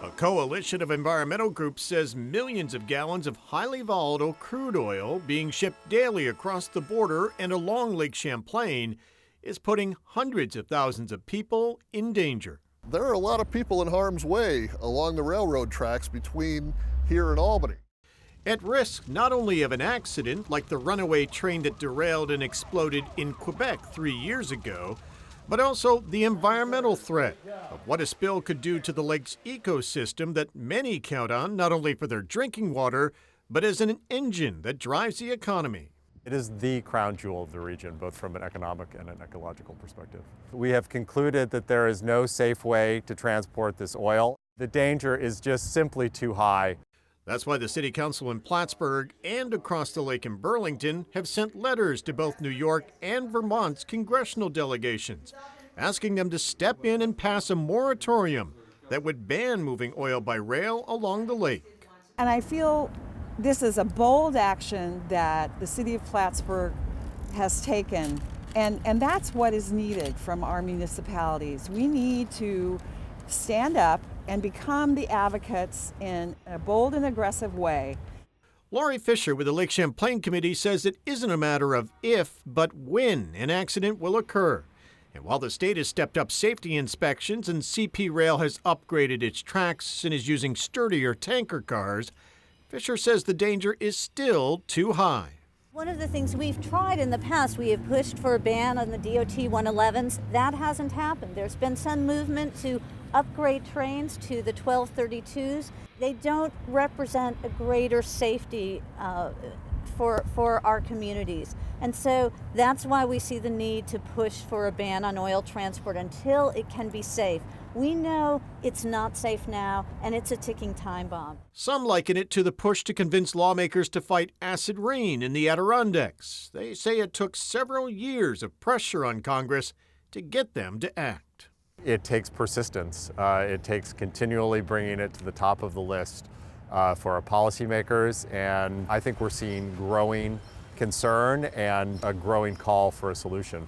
A coalition of environmental groups says millions of gallons of highly volatile crude oil being shipped daily across the border and along Lake Champlain is putting hundreds of thousands of people in danger. There are a lot of people in harm's way along the railroad tracks between here and Albany. At risk not only of an accident like the runaway train that derailed and exploded in Quebec 3 years ago, but also the environmental threat of what a spill could do to the lake's ecosystem that many count on not only for their drinking water, but as an engine that drives the economy. It is the crown jewel of the region, both from an economic and an ecological perspective. We have concluded that there is no safe way to transport this oil. The danger is just simply too high. That's why the City Council in Plattsburgh and across the lake in Burlington have sent letters to both New York and Vermont's congressional delegations, asking them to step in and pass a moratorium that would ban moving oil by rail along the lake. And I feel this is a bold action that the City of Plattsburgh has taken, and that's what is needed from our municipalities. We need to stand up and become the advocates in a bold and aggressive way. Laurie Fisher with the Lake Champlain Committee says it isn't a matter of if, but when an accident will occur. And while the state has stepped up safety inspections and CP Rail has upgraded its tracks and is using sturdier tanker cars, Fisher says the danger is still too high. One of the things we've tried in the past, we have pushed for a ban on the DOT 111s. That hasn't happened. There's been some movement to upgrade trains to the 1232s. They don't represent a greater safety for our communities. And so that's why we see the need to push for a ban on oil transport until it can be safe. We know it's not safe now, and it's a ticking time bomb. Some liken it to the push to convince lawmakers to fight acid rain in the Adirondacks. They say it took several years of pressure on Congress to get them to act. It takes persistence. It takes continually bringing it to the top of the list for our policymakers, and I think we're seeing growing concern and a growing call for a solution.